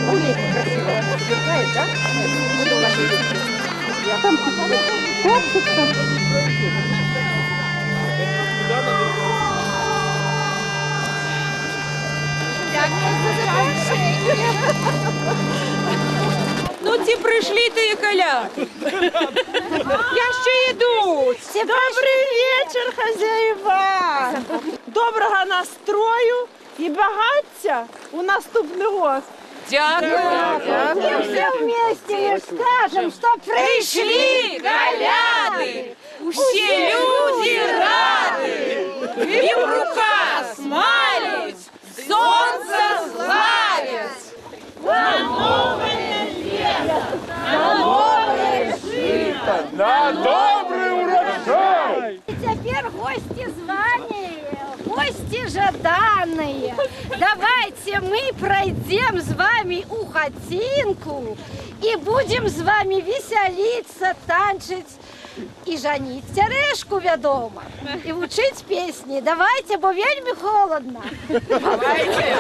Гулейка красиво сверкает, да? Там копчится. Ну ці прийшли ти, Коля. Я ще йду. Добрий вечір, хазяїва. Доброго настрою і багаття у наступний год. Дякую. И все вместе мы скажем, что Прийшли коляди, усі люди ради, і в руках смалять, сонце славять. На нове літо, на нове жито, На добрий урожай! теперь гости званые, гости жаданные. Давайте мы пройдем с вами у хатинку и будем с вами веселиться, танчить и жанить сережку ведомо, и учить песни. Давайте, бо вельми холодно. Давайте.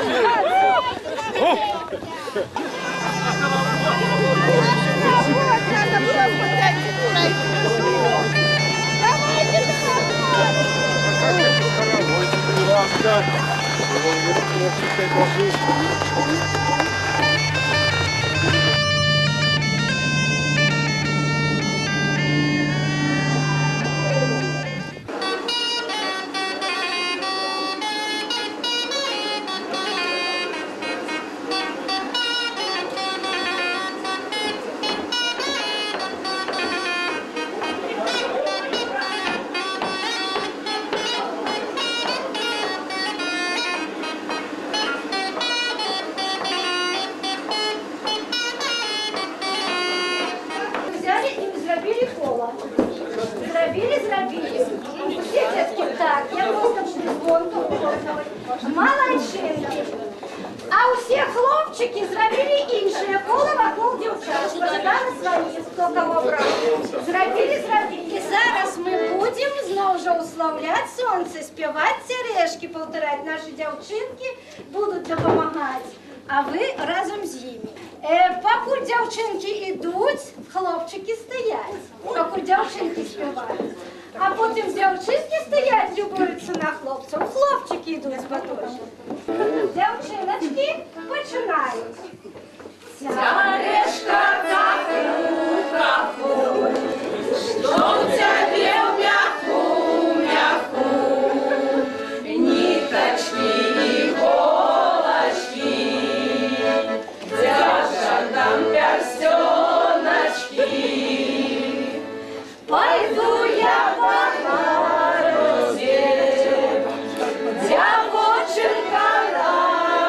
Взяли и зробили коло. Зробили. Все детки так, я просто буду звонко показувати. Молодчинки. А усі хлопчики зробили інше коло вокруг дівчат. Розповідали свої, хто кого брав. Зробили. І зараз ми будемо знову ж уславляти сонце, співати сережки, повторяти. Наші дівчинки будуть допомагати, а ви разом з ними. Поки дівчинки йдуть, хлопчики стоять. Поки дівчинки співають. А потім дівчинки стоять, любуються на хлопців. Хлопчики йдуть з батошем. Дівчиночки починають. Сережка как рукаву, что у тебя в мягку, ниточки и иголочки, держат там перстеночки. Пойду я по городе, девоченка на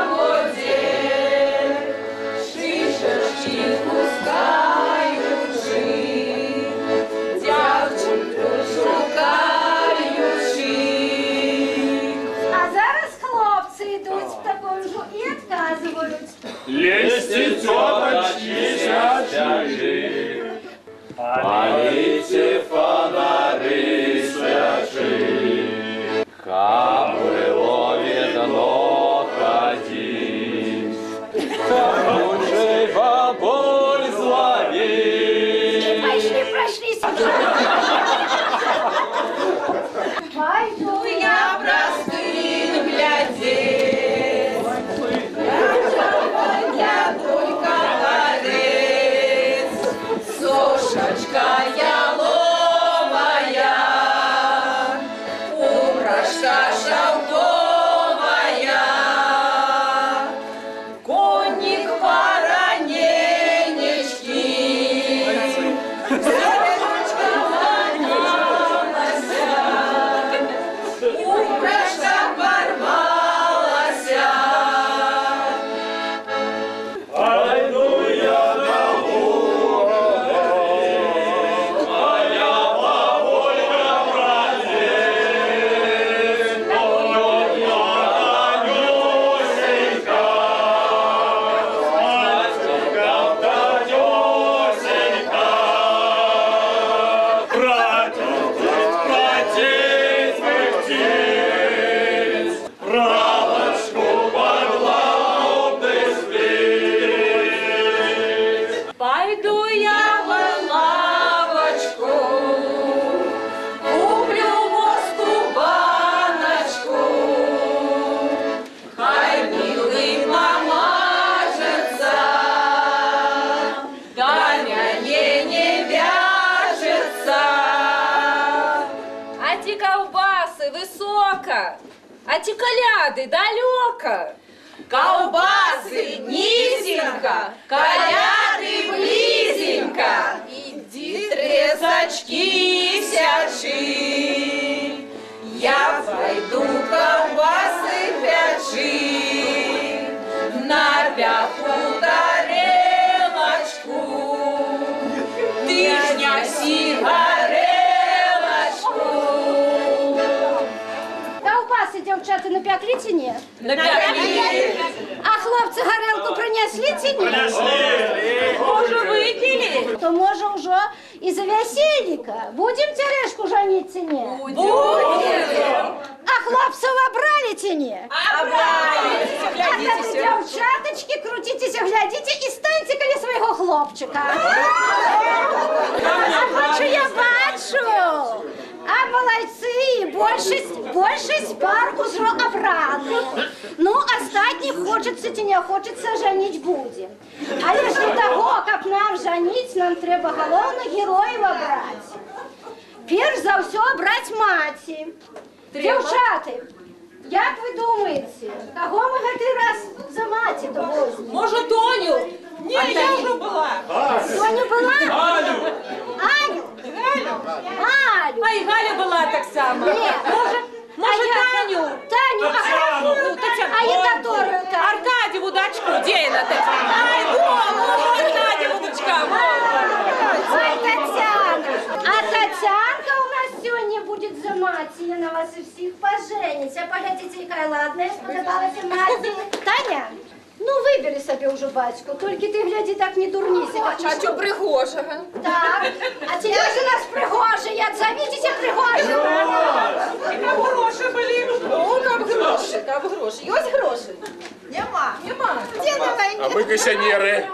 воде, шишечки пускаючи, девчонка А ті ковбаси високо, а ті коляди далеко. Колбасы низенько, коляды близенько. Иди тресочки сячи, я пойду колбасы пячи на пятую тарелочку. Ты ж неси горелочку. Ковбаси, дівчата, напекли чи ні? А хлопці горілку принесли чи ні? Уже выпили? То може вже і за весельника. Будем тележку женить чи ні? Будем. А хлопців обрали чи ні? Обрали. А тоді, дівчаточки, крутитеся, глядите і станьте коло свого хлопчика. А я бачу. А молодці, більшість пар уже обрали. Ну, остатніх хочеться чи не хочеться, женить будем. Але ж для того, як нам женить, нам треба головних героїв обрати. Перш за все обрати маті. Дівчата, як ви думаєте, кого ми цей раз за маті-то возьмемо? Може, Тоню? Ні, я вже була. Тоню була? Галю! Аню? Алю? А і Галя була так само. Ні, Може, Таню? Таню, Татьяну. а я которую Таню? Аркадьеву дочку, где она Татьяна? Ай, вон, Аркадьеву дочка, Ой, Татьяна. А Татьянка у нас сегодня будет за мать. Я на вас и всех поженить. А поглядите, какая ладная, сподобалась мать. Таня, ну выбери себе уже батьку. Только ты, гляди, так не дурнися. А что прихожего? Так, а тебе же нас пригожие. Отзовитесь пригожие. Яка гроші були? Ну, как гроши. Есть гроши? Нема. Где на войне? А ми кишенєри.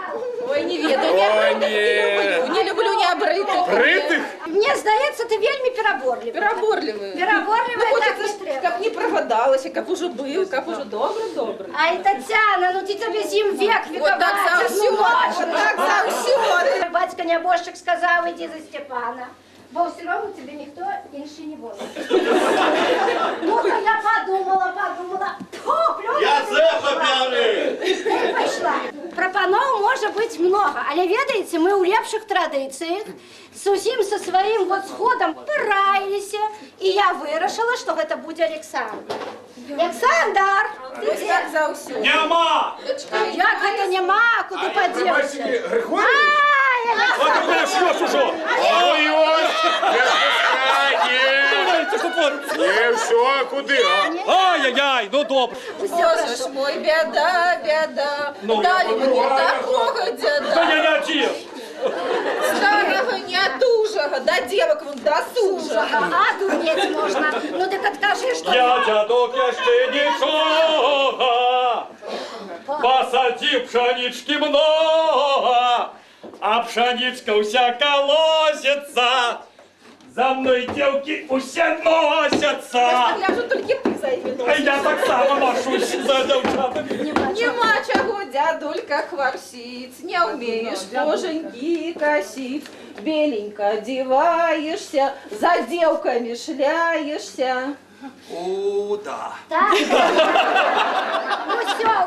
Ой, не ведаю, О, ні. не люблю необритых. Бритих? Мне сдается, ты вельми переборливый. Переборливые. Переборливая Ну, так не хочется, треба. как не прогадалась, как уже был, как уже добрый. Ай, Татьяна, ну ты тебе зим век Вот так за одну все, ночь. вот так за все. Батька небожчик сказал, иди за Степана. Бо все равно тебе никто инши не будет. Ну-ка я подумала. Фу, Язепа п'яний! и пошла. Пропанов может быть много, але ведаете, мы у лепших традициях с усім со своим вот сходом пораились, и я вырашила, что это будет Александр. Александр! Вот так за все. Нема! Як это нема, куди подевся? Григорій? Ай, А ти мене що, що? Ой, ось! Не спускай, ні! Це що твориться? Ні, все, куди, а? Ай-яй-яй, ну добре. Боже ж мой, беда. Ну. Дали мне такого Та деда. я не один. Старого неотужого, до девок вон досужого. а дурнеть можно. Ну так откажи, что Я дядок ще нічого. Посадив пшенички много, а пшеничка вся колосится. За мной девки усе носятся. Я же только ты за ими А я так само ношусь за девчатами. Нема чего, дядулька, хворсить, не умеешь коженьки косить, беленько одеваешься, за девками шляешься. О, да. Так. Ну все.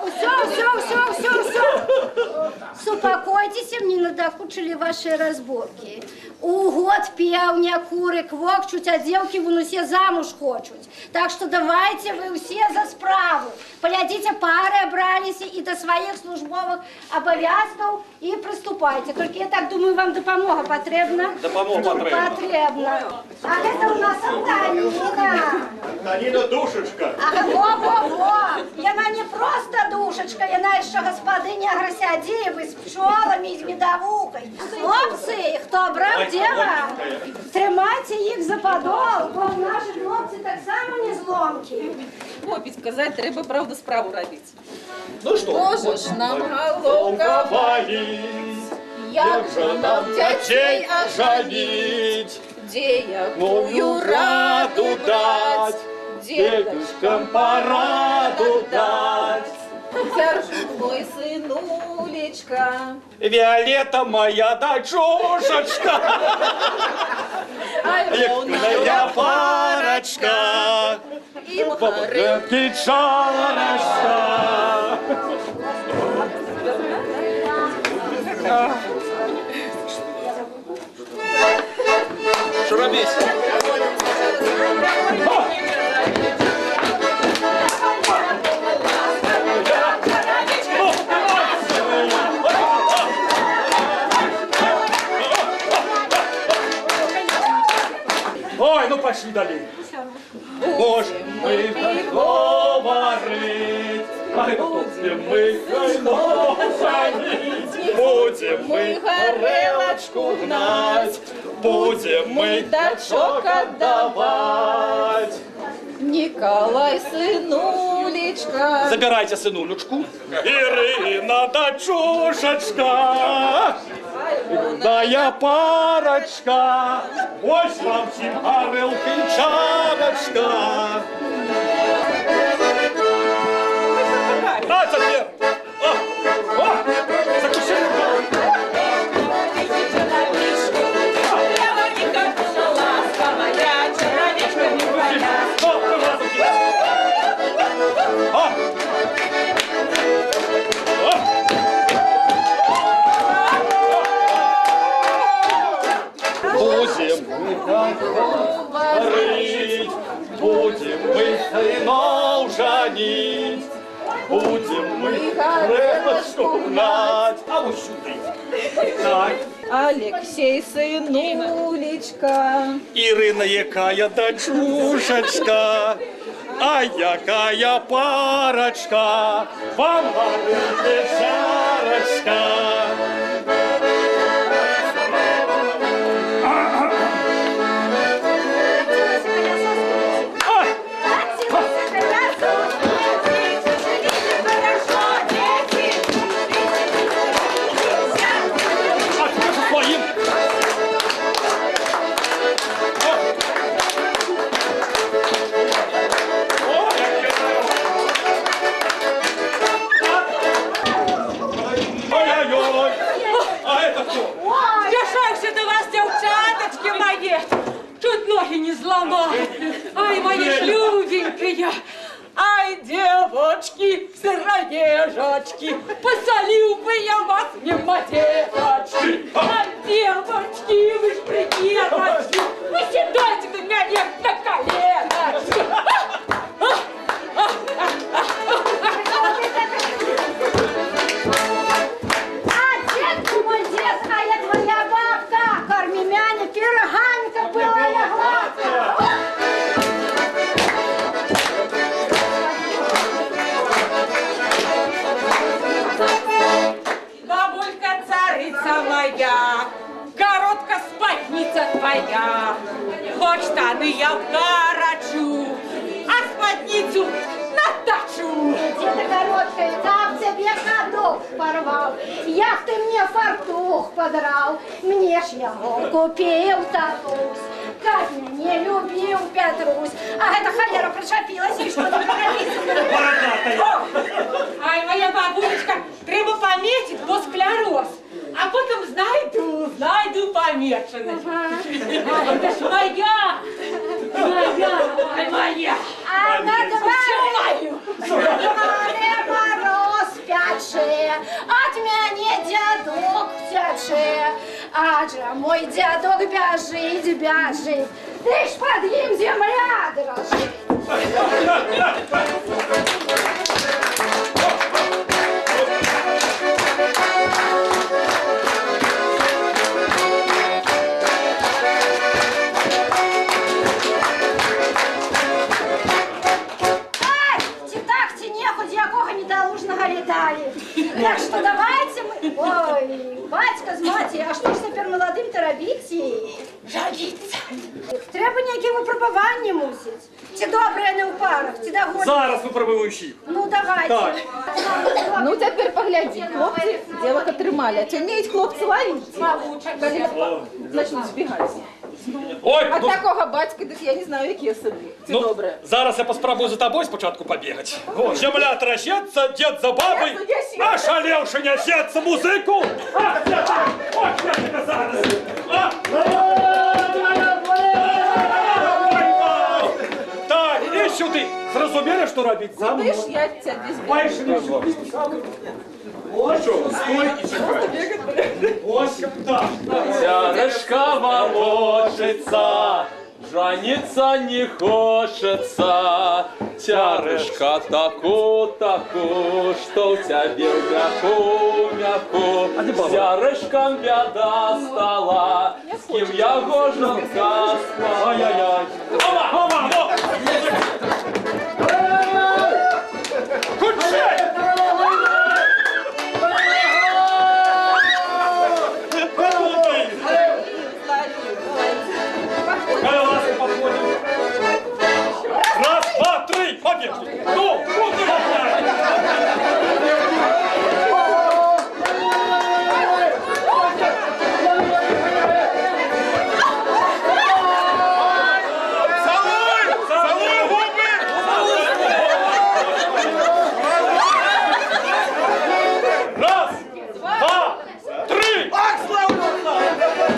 Успокойтесь, мне надокучили ваши разборки. У год певня, куры, квокчуть, а девки вон усе замуж хочуть. Так что давайте вы все за справу. Глядите, пары обрались и до своих службовых обовязков и приступайте. Только я так думаю, вам допомога потребна. Допомога потрібна. Потребна. А это у нас Антонина. Антоніна душечка. Ага, во. Яна не просто душечка, яна ще господиня Гросядєєви з пчолами і з медовухою. Хлопці, хто брав діва, тримайте їх за подол, бо наші хлопці так само не зломки. Попить сказать, треба правду справу робить. Ну что? Боже ж нам головка болить, як же нам дітей оженить, де якую раду дать, Девушкам пораду дать. Сержик мой сынулечка. Виолетта моя дочушечка. Моя парочка. И мухары. Кичарочка. Шуробесь. Ой, ну пошли далее. Можем мы говорить, ай, будем мы хайно садить, будем мы горелочку гнать, будем мы дочок отдавать. Николай, сынулечка. Забирайте сынулечку. Ирина, дочушечка. Моя парочка, ось вам всім горілки чарочка. А, теперь! О, закусили. Будем мы говорить, будем мы сынов женить, будем мы рыбочку гнать. А вот сюда. Так. Алексей, сынулечка. Ірина, якая дочушечка, а якая парочка, вам горілки чарочка. Спешайся до вас, девчаточки мои. Чуть ноги не сломал. Ай, мои шлюденькие. Ай, девочки, сыроежечки, посолил бы я вас, мимотеточки. Ай, девочки, вы ж приедочки, вы седайте до меня на коленочки. Корми мяне пирогами, как была я гладкая. Бабулька царица моя, коротка спадница твоя. Хоть штаны я вкорочу, а спадницу наточу. Где-то короткая, там тебе ходок порвал, як ты мне фартух подрал, мне ж его купил Татусь, как меня не любил Петрусь, а эта холера причепилась и что-то Ай, моя бабулечка, треба пометить, бо склероз. А потом знайду помеченность. Ай, это ж моя, ай, моя. А на дворе мороз пяче, от меня дядок тяче, адже мой дядок бяжить, бяжить, ты ж под ним земля дрожит. Так что давайте мы... Ой, батька з маті, а що ж тепер молодим-то робити? Жадіться. Треба ніякі випробування мусить. Ці добре не у парах, ці догодні. Зараз випробуючи. Ну давайте. Так. Ну, теперь погляди, хлопцы девок отримали. А что, умеют хлопцы ловить? Значит, сбегать. Ой, А ну, такого батька, так я не знаю, які собі. Це ну, добре. зараз я поспробую за тобою спочатку побігати. О, земля трясеться, дід за бабой, а шалевши несеться музику. А, ось я тебе зараз. А, так, і сюди. Зрозуміли, що робити? За Ти мною. ж я тебе здесь. Майже не сюди. Ось що, стой і чекай. Ось так. Тярешка волочится, жениться не хочется. Тярешка таку, что у тебя мяку. С тярешком беда стала, с кем я гоженка спала. Ай-яй-яй. Ома, ома, о! Кучай! Ласка, подходим. Раз, два, три, побегли. Ну, куда Целуй губи! Раз, два, три. Один,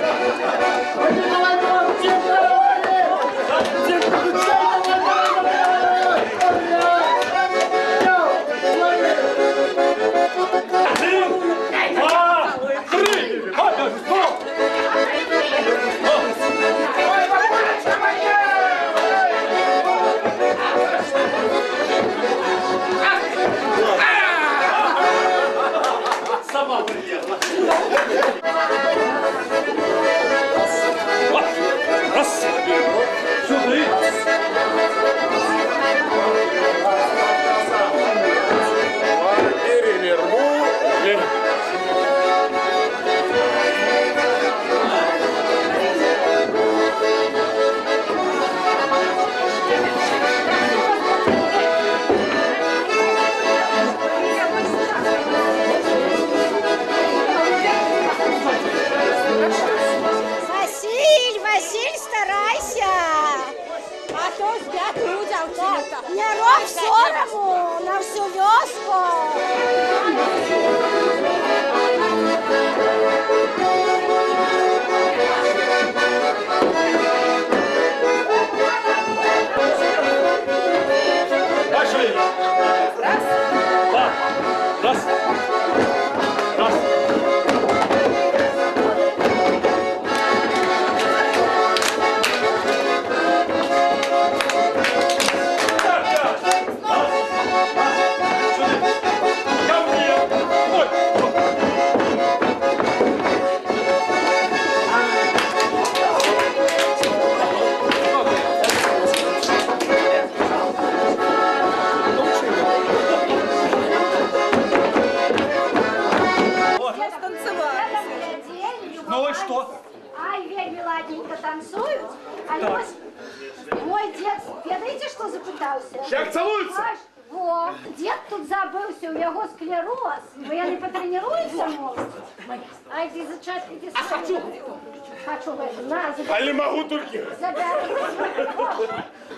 два, три. Ходи, стоп. Сама приїхала. Раз, сюди. Василь, старайся. А то спят люди. Не роб сорому на всю вёску. Пошли. Раз, два, раз, раз. Ко мне. Ой. Ну и что? Ай, вельми ладненько танцуют. А ось мой дед, ведаете, что запытался? Як целуються? Во, дед тут забылся, у него склероз. Вы я не потренируемся, может? А иди зачать, иди сюда. Хочу в это, на, забери. А не могу только.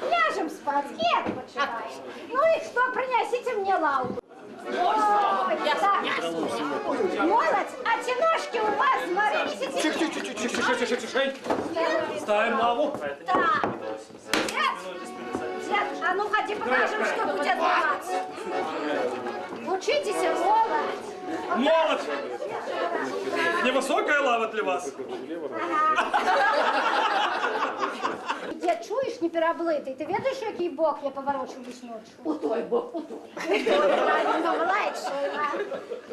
Ляжем спать, дед почивай. Ну и что, принесите мне лавку. Ой, так. Молодь, а те ножки у вас, смотрите. Тихо. Ставим лаву. Так. Дед, а ну ходи покажем, что будет делать. Учитесь, молодь. Молодь. Невысокая лава для вас. Дед, чуєш, не переблитий? Ти ведаєш, який бок я поворочуюсь ночью? У той бок, у той. Правильно, легше.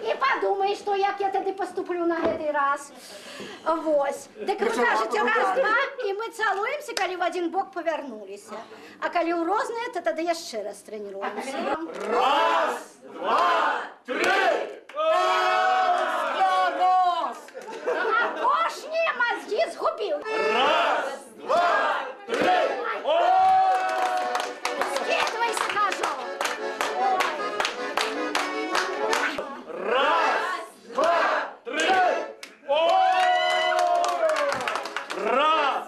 І подумай, що як я тоді поступлю на цей раз. Ось. Так ви кажете раз, два, і ми цілуємося, коли в один бок повернулися. А коли у розне, то тоді я ще раз тренуємося. Раз, два, три. А кошні мозги згубив. Раз, два, три. Скидывай, скажу. Раз, два, три. Раз,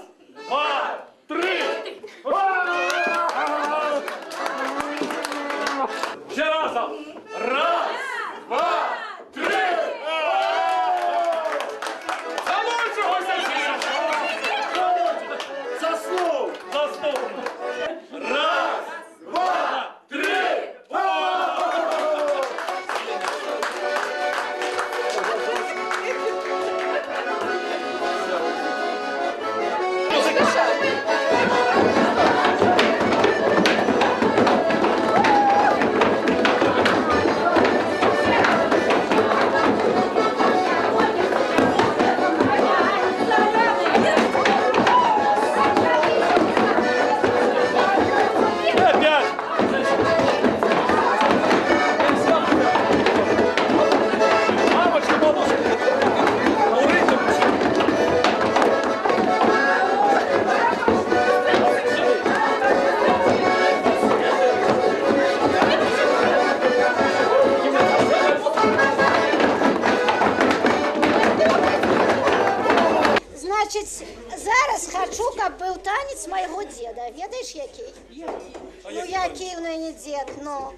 який? Ну який в неї дід, ну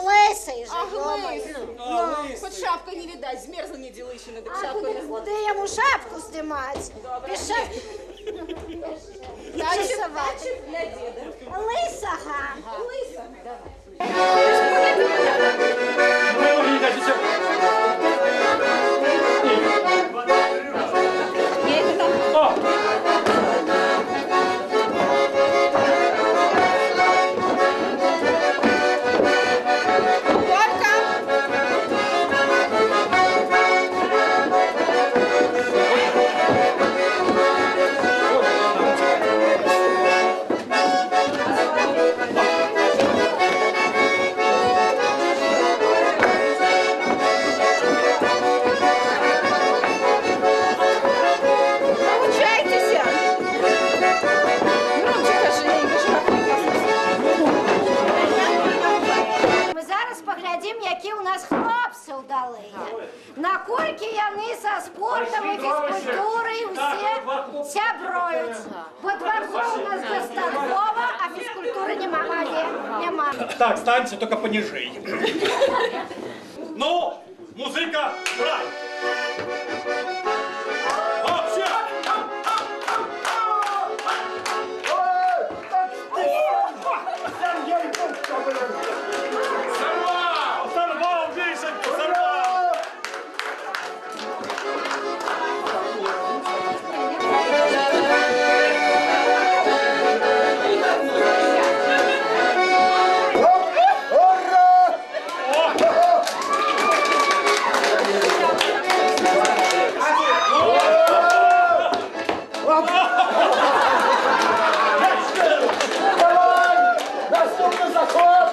лисий же, йомай. Хоть шапка не видать, змерзла не ділищина, так шапка не Куди йому шапку знімати? Пішов. Часувати. Лисага. Ну, не дайте всё. О! Получайтеся! Громче кажи, я не кажу, як Ми зараз поглядимо, які у нас хлопці вдали. Накольки вони за спортом і фізкультурою всі сябрують. Бо дворцов у нас достатково, а фізкультури нема. Так, станьте, только понижей. Ну, музыка, брай! Вообще! Сорвал! Сорвал вишенку, сорвал! Наступний заход!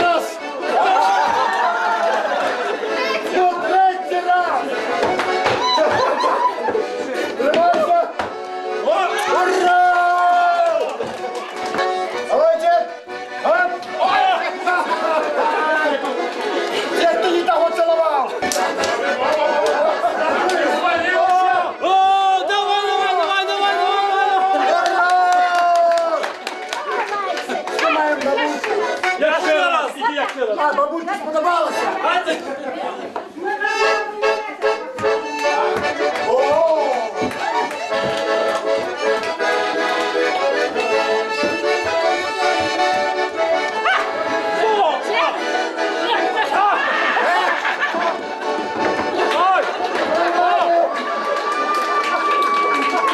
Раз! Ну, третій раз! Тримайся! Ура! Молодець! Дед, ты не того целовал! О, давай! Я ще раз! Іди, я ще раз! А, бабульці сподобалося! О!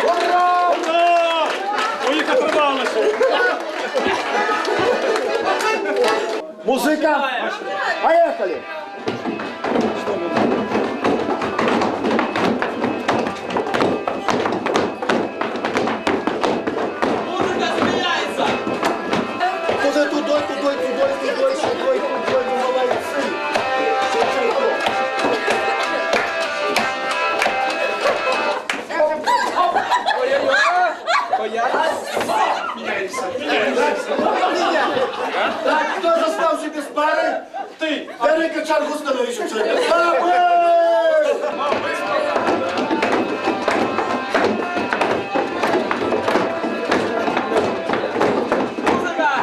Ура! У них оторвалося! Музыка! Поехали! Музика зміняється! Тудой, вы молодцы! Так, кто застался без пары? Ты! Дарья Кочаргу становишь человек. Музика!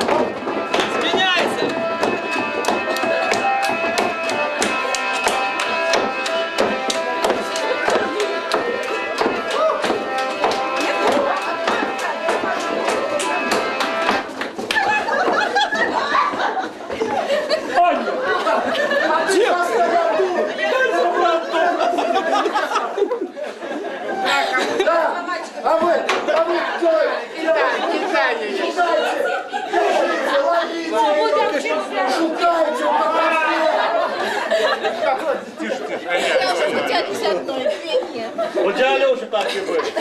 Зміняється! Аня! Да, а вы кто? Шукайте, Я уже хотела 51, 2 нет. У тебя Леша так и будет.